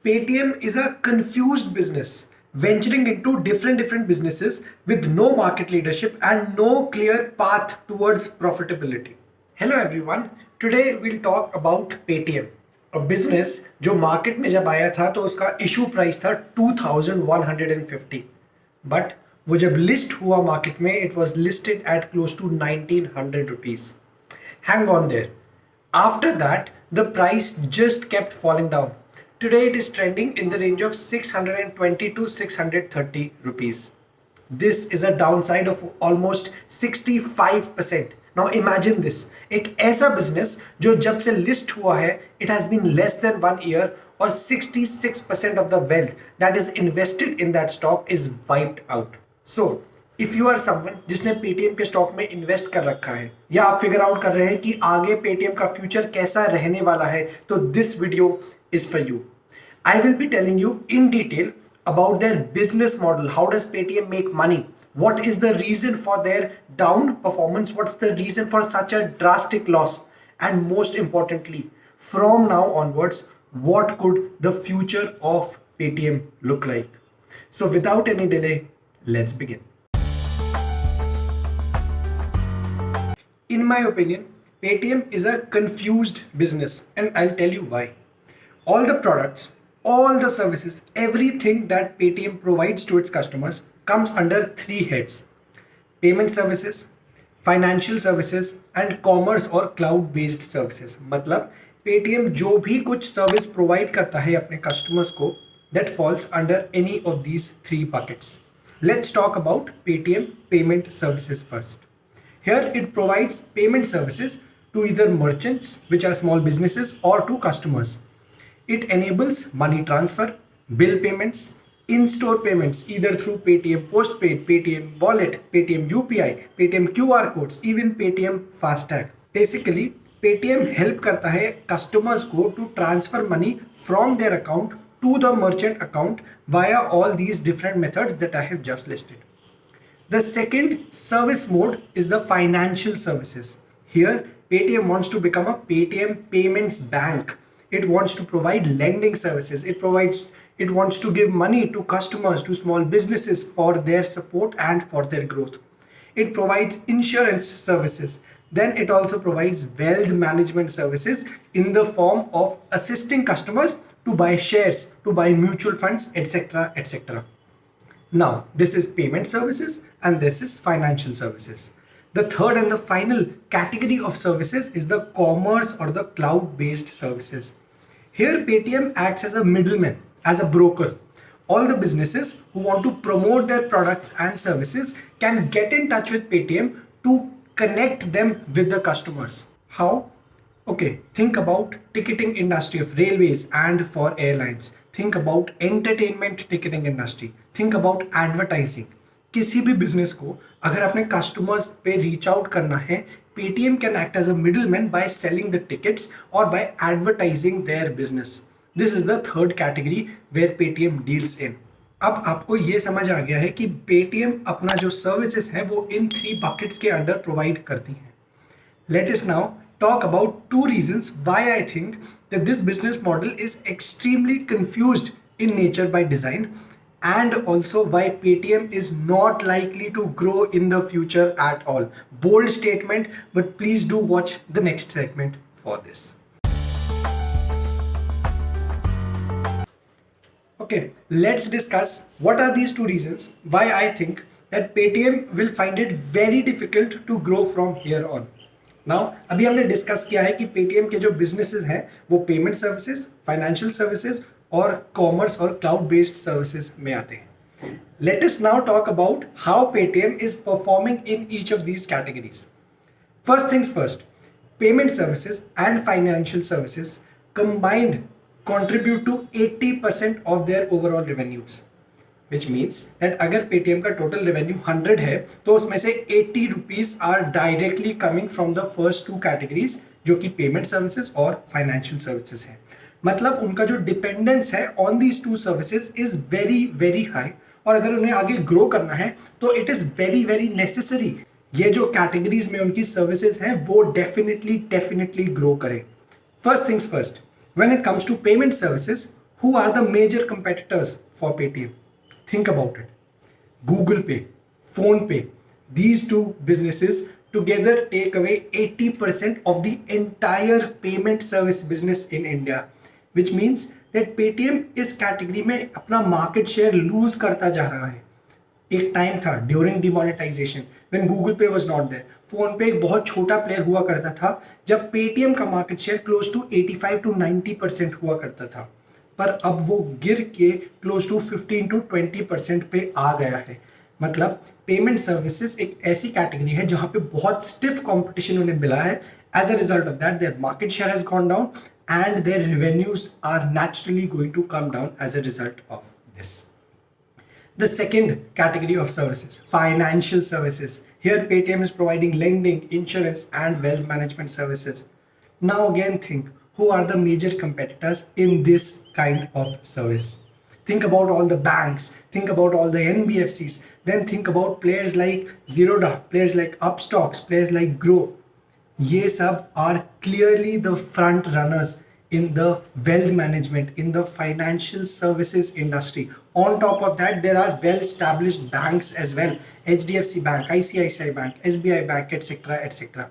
Paytm is a confused business venturing into different businesses with no market leadership and no clear path towards profitability. Hello everyone, today we'll talk about Paytm, a business जो market में जब आया था तो उसका issue price था 2150, but वो जब लिस्ट हुआ मार्केट में it was listed at close to 1900 rupees. Hang on there. After that, the price just kept falling down. Today it is trending in the range of 620 to 630 rupees. This is a downside of almost 65%. Now imagine this. एक ऐसा business जो जब से list हुआ है, it has been less than 1 year और 66% of the wealth that is invested in that stock is wiped out. So, if you are someone जिसने Paytm के स्टॉक में इन्वेस्ट कर रखा है या आप फिगर आउट कर रहे हैं कि आगे Paytm का फ्यूचर कैसा रहने वाला है, तो this video is for you. I will be telling you in detail about their business model. How does Paytm make money? What is the reason for their down performance? What's the reason for such a drastic loss? And most importantly, from now onwards, what could the future of Paytm look like? So without any delay, let's begin. In my opinion, Paytm is a confused business and I'll tell you why. All the products, all the services, everything that Paytm provides to its customers comes under three heads: payment services, financial services and commerce or cloud based services. मतलब Paytm जो भी कुछ service provide करता है अपने customers को, that falls under any of these three buckets. Let's talk about Paytm payment services first. Here it provides payment services to either merchants, which are small businesses, or to customers. It enables money transfer, bill payments, in-store payments either through Paytm Postpaid, Paytm Wallet, Paytm UPI, Paytm QR codes, even Paytm FASTag. Basically, Paytm help करता है customers को to transfer money from their account to the merchant account via all these different methods that I have just listed. The second service mode is the financial services. Here, Paytm wants to become a Paytm payments bank. It wants to provide lending services. It wants to give money to customers, to small businesses for their support and for their growth. It provides insurance services. Then it also provides wealth management services in the form of assisting customers to buy shares, to buy mutual funds, etc., etc. Now, this is payment services and this is financial services. The third and the final category of services is the commerce or the cloud-based services. Here, Paytm acts as a middleman, as a broker. All the businesses who want to promote their products and services can get in touch with Paytm to connect them with the customers. How? Okay, think about ticketing industry of railways and for airlines. Think about entertainment ticketing industry. Think about advertising. किसी भी business को अगर अपने customers पे reach out करना है, Paytm can act as a middleman by selling the tickets or by advertising their business. This is the third category where Paytm deals in. अब आपको ये समझ आ गया है कि Paytm अपना जो सर्विसेज है वो इन थ्री बकेट्स के अंडर प्रोवाइड करती हैं. Let us now talk about two reasons why I think that this business model is extremely confused in nature by design, and also why Paytm is not likely to grow in the future at all. Bold statement, but please do watch the next segment for this. Okay, let's discuss what are these two reasons why I think that Paytm will find it very difficult to grow from here on. Now, अभी हमने discuss किया है कि Paytm के जो businesses हैं वो payment services, financial services और कॉमर्स और क्लाउड बेस्ड सर्विसेज में आते हैं. Let us now talk about how Paytm is performing in each of these categories. First things first, payment services and financial services combined contribute to 80% of their overall revenues. Which means that अगर Paytm का total revenue 100 है तो उसमें से 80 rupees are directly coming from the first two categories जो कि payment services और financial services है. मतलब उनका जो डिपेंडेंस है on these two services is very very high, और अगर उन्हें आगे ग्रो करना है तो it is very very necessary ये जो कैटेगरीज में उनकी सर्विसेज हैं वो डेफिनेटली ग्रो करें. First things first, when it comes to payment services, Who are the major competitors for Paytm? Think about it. Google Pay, Phone Pay, these two businesses together take away 80% of the entire payment service business in India, which means that Paytm इस category में अपना market share loose करता जा रहा है. एक time था during demonetisation when Google पे वाज नॉट देयर, फोन पे एक बहुत छोटा प्लेयर हुआ करता था जब पेटीएम का market share close to 85 to 90% हुआ करता था, पर अब वो गिर के क्लोज टू 15 टू 20% पे आ गया है. मतलब पेमेंट सर्विसेज एक ऐसी कैटेगरी है जहां पे बहुत स्टिफ कंपटीशन उन्हें मिला है. As a result of that their market share has gone down and their revenues are naturally going to come down as a result of this. The second category of services, financial services. Here Paytm is providing lending, insurance and wealth management services. Now again think, who are the major competitors in this kind of service? Think about all the banks, think about all the NBFCs, then think about players like Zerodha, players like Upstocks, players like Grow. ये सब are clearly the front runners in the wealth management, in the financial services industry. On top of that, there are well-established banks as well. HDFC Bank, ICICI Bank, SBI Bank, etc. etc.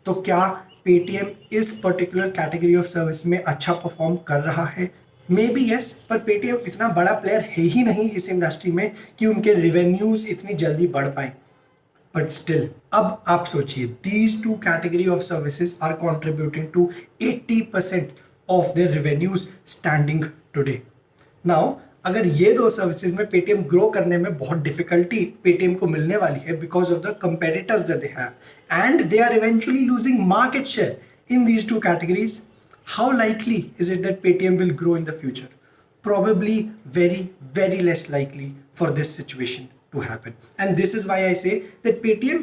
तो क्या Paytm इस particular category of service में अच्छा perform कर रहा है? May be yes, पर Paytm इतना बड़ा प्लेयर है ही नहीं इस इंडस्ट्री में कि उनके रिवेन्यूज इतनी जल्दी बढ़ पाए. But still, अब आप सोचिए, these two category of services are contributing to 80% of their revenues standing today. Now, अगर ये दो सर्विसेज में पेटीएम ग्रो करने में बहुत डिफिकल्टी पेटीएम को मिलने वाली है because of the competitors that they have and they are eventually losing market share in these two categories, how likely is it that Paytm will grow in the future? Probably very, very less likely for this situation to happen. And this is why I say that Paytm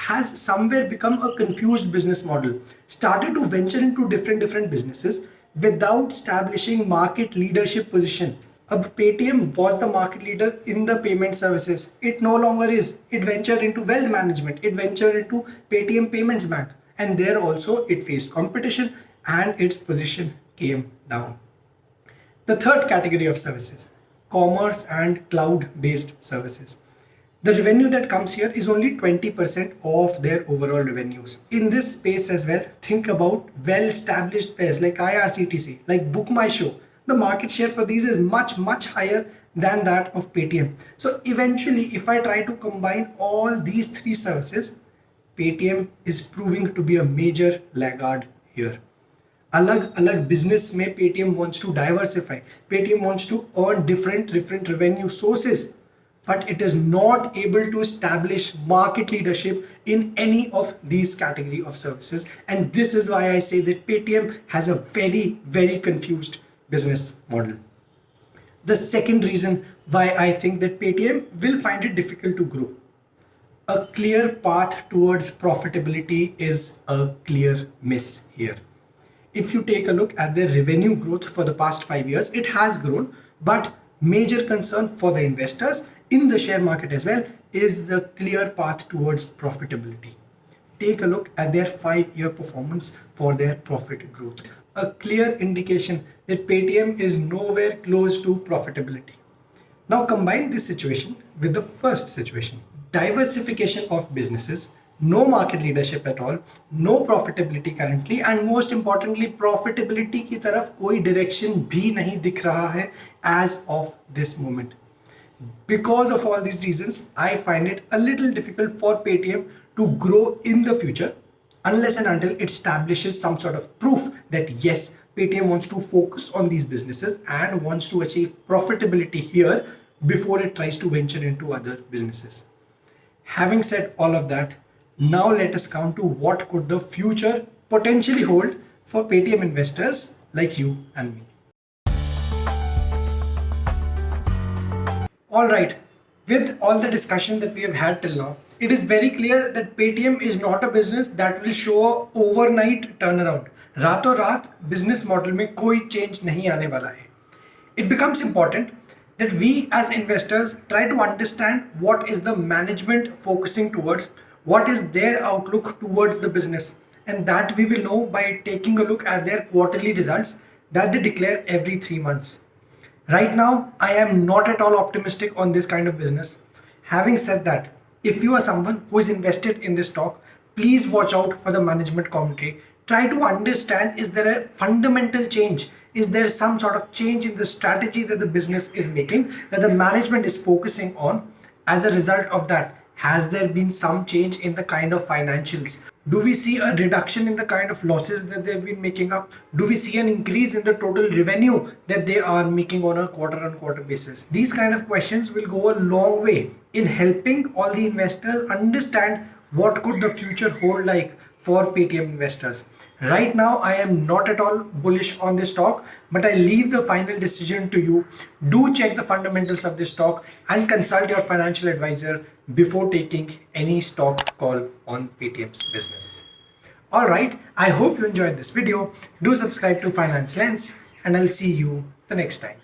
has somewhere become a confused business model, started to venture into different businesses without establishing market leadership position. अब Paytm was the market leader in the payment services. It no longer is. It ventured into wealth management. It ventured into Paytm Payments Bank. And there also it faced competition and its position came down. The third category of services, commerce and cloud-based services. The revenue that comes here is only 20% of their overall revenues. In this space as well, think about well-established players like IRCTC, like Book My Show. The market share for these is much higher than that of Paytm. So eventually, if I try to combine all these three services, Paytm is proving to be a major laggard here. अलग अलग business में Paytm wants to diversify. Paytm wants to earn different revenue sources, but it is not able to establish market leadership in any of these category of services. And this is why I say that Paytm has a very confused business model. The second reason why I think that Paytm will find it difficult to grow, a clear path towards profitability is a clear miss here. If you take a look at their revenue growth for the past 5 years, it has grown, but major concern for the investors in the share market as well is the clear path towards profitability. Take a look at their 5-year performance for their profit growth. A clear indication that Paytm is nowhere close to profitability. Now combine this situation with the first situation. Diversification of businesses, no market leadership at all, no profitability currently, and most importantly profitability की तरफ कोई direction भी नहीं दिख रहा है as of this moment. Because of all these reasons, I find it a little difficult for Paytm to grow in the future unless and until it establishes some sort of proof that yes, Paytm wants to focus on these businesses and wants to achieve profitability here before it tries to venture into other businesses. Having said all of that, now let us come to what could the future potentially hold for Paytm investors like you and me. Alright, with all the discussion that we have had till now, it is very clear that Paytm is not a business that will show a overnight turnaround. रातों रात business model में कोई change नहीं आने वाला है. It becomes important that we as investors try to understand what is the management focusing towards, what is their outlook towards the business, and that we will know by taking a look at their quarterly results that they declare every 3 months. Right now, I am not at all optimistic on this kind of business. Having said that, if you are someone who is invested in this stock, please watch out for the management commentary. Try to understand, is there a fundamental change? Is there some sort of change in the strategy that the business is making, that the management is focusing on? As a result of that, has there been some change in the kind of financials? Do we see a reduction in the kind of losses that they've been making up? Do we see an increase in the total revenue that they are making on a quarter on quarter basis? These kind of questions will go a long way in helping all the investors understand what could the future hold like for Paytm investors. Right now, I am not at all bullish on this stock, but I leave the final decision to you. Do check the fundamentals of this stock and consult your financial advisor before taking any stock call on Paytm's business. All right, I hope you enjoyed this video. Do subscribe to Finance Lens, and I'll see you the next time.